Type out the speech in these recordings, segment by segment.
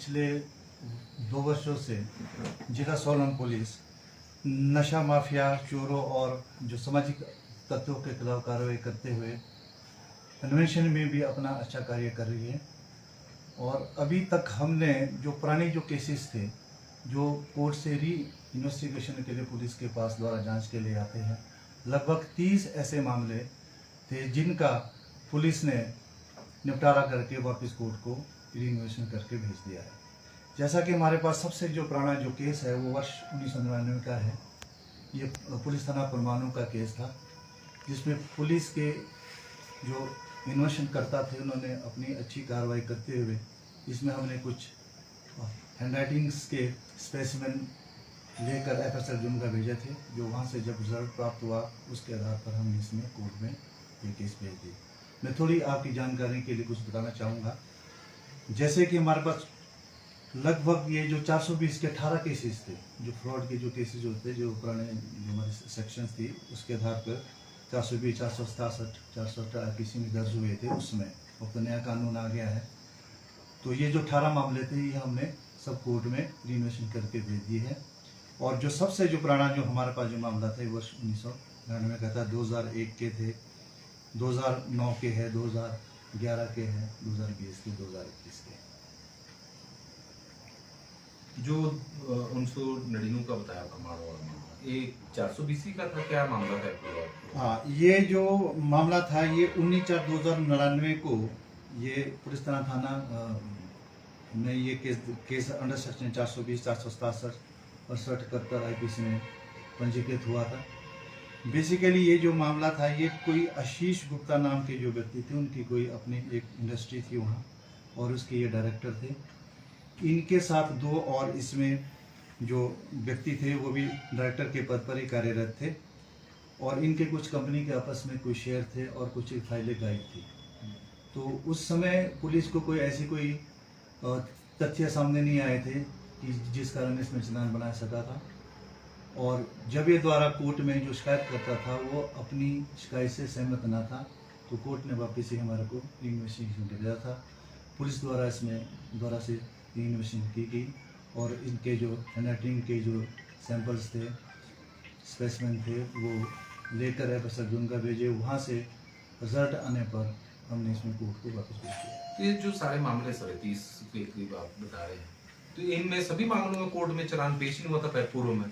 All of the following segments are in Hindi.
पिछले 2 वर्षों से जिला सोलन पुलिस नशा माफिया, चोरों और जो सामाजिक तत्वों के खिलाफ कार्रवाई करते हुए कन्वेंशन में भी अपना अच्छा कार्य कर रही है। और अभी तक हमने जो पुराने जो केसेस थे जो कोर्ट से री इन्वेस्टिगेशन के लिए पुलिस के पास द्वारा जांच के लिए आते हैं, लगभग 30 ऐसे मामले थे जिनका पुलिस ने निपटारा करके वापस कोर्ट को री इन्वेस्टिगेशन करके भेज दिया है। जैसा कि हमारे पास सबसे जो पुराना जो केस है वो वर्ष 1999 का है। ये पुलिस थाना परमाणु का केस था, जिसमें पुलिस के जो इन्वेस्टिगेशन करता थे उन्होंने अपनी अच्छी कार्रवाई करते हुए इसमें हमने कुछ हैंडराइटिंग्स के स्पेसिमेन लेकर एफएसएल जून का भेजे थे, जो वहाँ से जब रिजल्ट प्राप्त हुआ उसके आधार पर हमने इसमें कोर्ट में ये केस भेज दी। मैं थोड़ी आपकी जानकारी के लिए कुछ बताना चाहूँगा। जैसे कि हमारे पास लगभग ये जो 420 के 18 केसेस थे, जो फ्रॉड के जो केसेस होते जो पुराने जो हमारे सेक्शंस थी उसके आधार पर 420, 467, 418 किसी में दर्ज हुए थे। उसमें अब तो नया कानून आ गया है, तो ये जो 18 मामले थे ये हमने सब कोर्ट में रीइन्वेस्टिगेशन करके भेज दिए है। और जो सबसे जो पुराना जो हमारे पास जो मामला था वर्ष 1999 का था, 2001 के थे, 2009 के है, 2011 के हैं, 2020 के, 2021 के। जो 1999 का बताया परमाणु वाला मामला, ये 420 का था, क्या मामला है पूरा? हाँ, ये जो मामला था ये 19/4/2099 को ये पुलिस थाना में ये केस अंडर सेक्शन 420, 467 और 67 आईपीसी में पंजीकृत हुआ था। बेसिकली ये जो मामला था ये कोई आशीष गुप्ता नाम के जो व्यक्ति थे, उनकी कोई अपनी एक इंडस्ट्री थी वहाँ और उसके ये डायरेक्टर थे। इनके साथ 2 और इसमें जो व्यक्ति थे वो भी डायरेक्टर के पद पर ही कार्यरत थे और इनके कुछ कंपनी के आपस में कुछ शेयर थे और कुछ फाइलें गायब थी। तो उस समय पुलिस को कोई ऐसी कोई तथ्य सामने नहीं आए थे कि जिस कारण इसमें चालान बना सका था। और जब ये द्वारा कोर्ट में जो शिकायत करता था वो अपनी शिकायत से सहमत ना था, तो कोर्ट ने वापस ही हमारे को इन्वेस्टिगेशन दिया था। पुलिस द्वारा इसमें द्वारा से इन्वेस्टिगेशन की गई और इनके जो हैंडराइटिंग के जो सैंपल्स थे, स्पेसिमेन थे, वो लेकर एफएसएल जून का भेजे। वहाँ से रिजल्ट आने पर हमने इसमें कोर्ट को वापस भेज दिया। तो ये जो सारे मामले सर 30 के करीब आप बता रहे हैं, तो इनमें सभी मामलों में कोर्ट में चालान पेश नहीं हुआ था पूर्व में?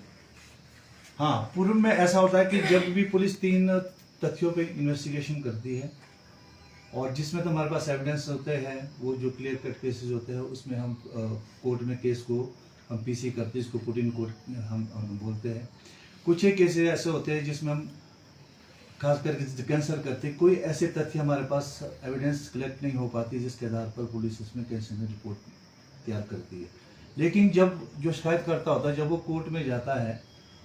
हाँ, पूर्व में ऐसा होता है कि जब भी पुलिस 3 तथ्यों पे इन्वेस्टिगेशन करती है और जिसमें तो हमारे पास एविडेंस होते हैं, वो जो क्लियर कट केसेस होते हैं उसमें हम कोर्ट में केस को हम पीसी करते हैं, इसको पुट इन कोर्ट हम बोलते हैं। कुछ ही केसेस ऐसे होते हैं जिसमें हम खास करके कैंसर करते, कोई ऐसे तथ्य हमारे पास एविडेंस कलेक्ट नहीं हो पाती जिसके आधार पर पुलिस इसमें कैंसर में रिपोर्ट तैयार करती है। लेकिन जब जो शिकायत करता होता है, जब वो कोर्ट में जाता है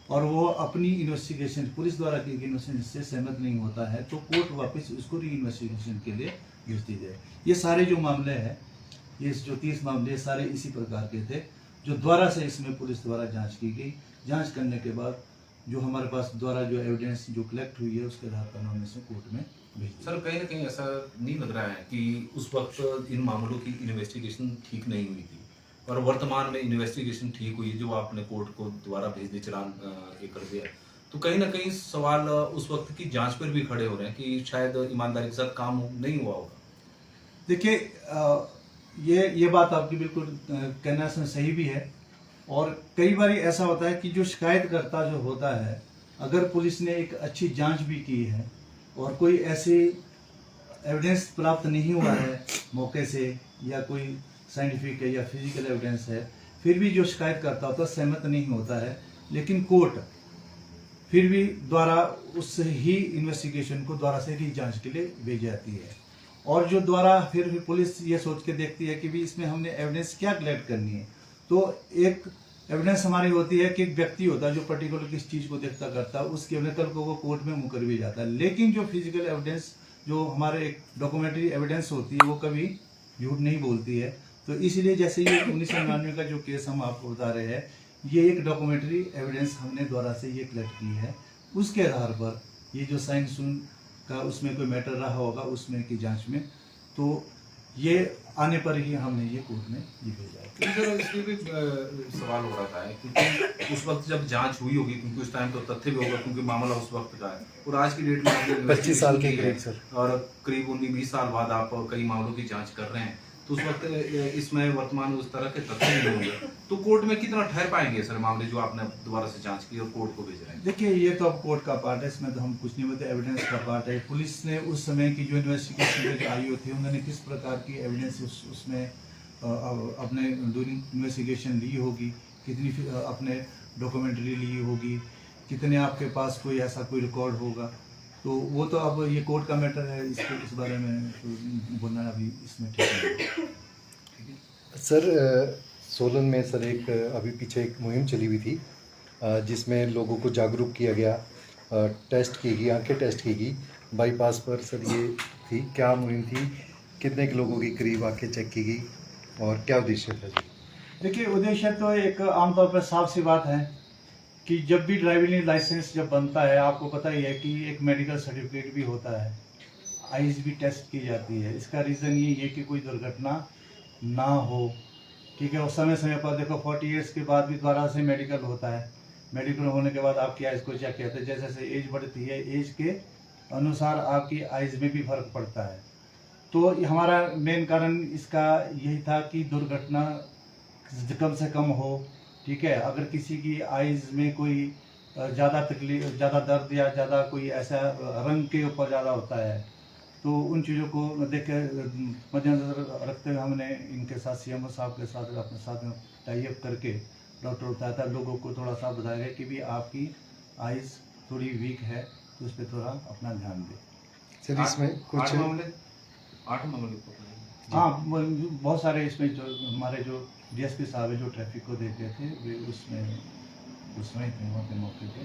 और वो अपनी इन्वेस्टिगेशन पुलिस द्वारा की इन्वेस्टिगेशन से सहमत नहीं होता है, तो कोर्ट वापस उसको री इन्वेस्टिगेशन के लिए भेजती है। ये सारे जो मामले हैं, ये जो 30 मामले सारे इसी प्रकार के थे जो द्वारा से इसमें पुलिस द्वारा जांच की गई। जांच करने के बाद जो हमारे पास द्वारा जो एविडेंस जो कलेक्ट हुई है उसके आधार पर हमने इसे कोर्ट में भेज दिया। सर कहीं ना कहीं ऐसा नहीं लग रहा है कि उस वक्त इन मामलों की इन्वेस्टिगेशन ठीक नहीं हुई थी और वर्तमान में इन्वेस्टिगेशन ठीक हुई, जो आपने कोर्ट को दोबारा भेज दिया, चालान ये कर दिया, तो कहीं ना कहीं सवाल उस वक्त की जांच पर भी खड़े हो रहे हैं कि शायद ईमानदारी के साथ काम नहीं हुआ होगा। देखिए, ये बात आपकी बिल्कुल कहना सही भी है। और कई बार ऐसा होता है कि जो शिकायतकर्ता जो होता है, अगर पुलिस ने एक अच्छी जांच भी की है और कोई ऐसे एविडेंस प्राप्त नहीं हुआ है मौके से, या कोई साइंटिफिक है या फिजिकल एविडेंस है, फिर भी जो शिकायतकर्ता होता है सहमत नहीं होता है, लेकिन कोर्ट फिर भी द्वारा उस ही इन्वेस्टिगेशन को द्वारा से ही जांच के लिए भेज जाती है। और जो द्वारा फिर पुलिस ये सोच के देखती है कि भी इसमें हमने एविडेंस क्या कलेक्ट करनी है। तो एक एविडेंस हमारी होती है कि एक व्यक्ति होता है जो पर्टिकुलर किस चीज़ को देखता करता है, उसके नकल को वो कोर्ट में मुकर भी जाता है। लेकिन जो फिजिकल एविडेंस जो हमारे एक डॉक्यूमेंट्री एविडेंस होती है वो कभी झूठ नहीं बोलती है। तो इसलिए जैसे ये 1999 का जो केस हम आपको बता रहे हैं, ये एक डॉक्यूमेंट्री एविडेंस हमने द्वारा से ये कलेक्ट की है। उसके आधार पर ये जो साइन सून का उसमें कोई मैटर रहा होगा उसमें की जांच में, तो ये आने पर ही हमने ये कोर्ट में ये भेजा है। लेकिन सर इसलिए भी सवाल हो रहा था क्योंकि उस वक्त जब जांच हुई होगी, क्योंकि उस टाइम तो तथ्य भी होगा क्योंकि मामला उस वक्त का है, और आज की डेट में आपने 25 साल के करीब सर, और करीब 19-20 साल बाद आप कई मामलों की जांच कर रहे हैं, तो उस वक्त इसमें वर्तमान में उस तरह के तथ्य नहीं होंगे, तो कोर्ट में कितना ठहर पाएंगे सर मामले जो आपने दोबारा से जांच की और कोर्ट को भेज रहे हैं? देखिए, ये तो अब कोर्ट का पार्ट है, इसमें तो हम कुछ नहीं बोलते, एविडेंस का पार्ट है। पुलिस ने उस समय की जो इन्वेस्टिगेशन में जो आईओ थे, उन्होंने किस प्रकार की एविडेंस उसमें अपने ड्यूरिंग इन्वेस्टिगेशन ली होगी, कितनी अपने डॉक्यूमेंट्री ली होगी, कितने आपके पास कोई ऐसा कोई रिकॉर्ड होगा, तो वो तो अब ये कोर्ट का मैटर है, इस बारे में तो बोलना अभी इसमें ठीक है। सर सोलन में सर एक अभी पीछे एक मुहिम चली हुई थी जिसमें लोगों को जागरूक किया गया, टेस्ट की गई, आंखें टेस्ट की गई बाईपास पर सर, ये थी क्या मुहिम थी, कितने के लोगों की करीब आंखें चेक की गई और क्या उद्देश्य था जी? देखिए, उद्देश्य तो एक आमतौर पर साफ सी बात है कि जब भी ड्राइविंग लाइसेंस जब बनता है, आपको पता ही है कि एक मेडिकल सर्टिफिकेट भी होता है, आईज भी टेस्ट की जाती है। इसका रीज़न ये है कि कोई दुर्घटना ना हो, ठीक है। और समय समय पर देखो 40 ईयर्स के बाद भी दोबारा से मेडिकल होता है, मेडिकल होने के बाद आपकी आइज़ को चेक किया जाता है। जैसे जैसे एज बढ़ती है, एज के अनुसार आपकी आइज़ में भी फर्क पड़ता है। तो हमारा मेन कारण इसका यही था कि दुर्घटना कम से कम हो, ठीक है। अगर किसी की आइज़ में कोई ज़्यादा तकलीफ, ज़्यादा दर्द या ज़्यादा कोई ऐसा रंग के ऊपर ज़्यादा होता है, तो उन चीज़ों को देख के मद्देनजर रखते हुए हमने इनके साथ सीएमओ साहब के साथ अपने साथ में टाई अप करके डॉक्टर बताया था, लोगों को थोड़ा सा बताया गया कि भी आपकी आइज़ थोड़ी वीक है, तो उस पर थोड़ा अपना ध्यान दें। सर इसमें कुछ 8 मामले हाँ, बहुत सारे इसमें जो हमारे जो डीएसपी साहब है जो ट्रैफिक को देखते थे, वे उसमें थे वहाँ पे मौके पे।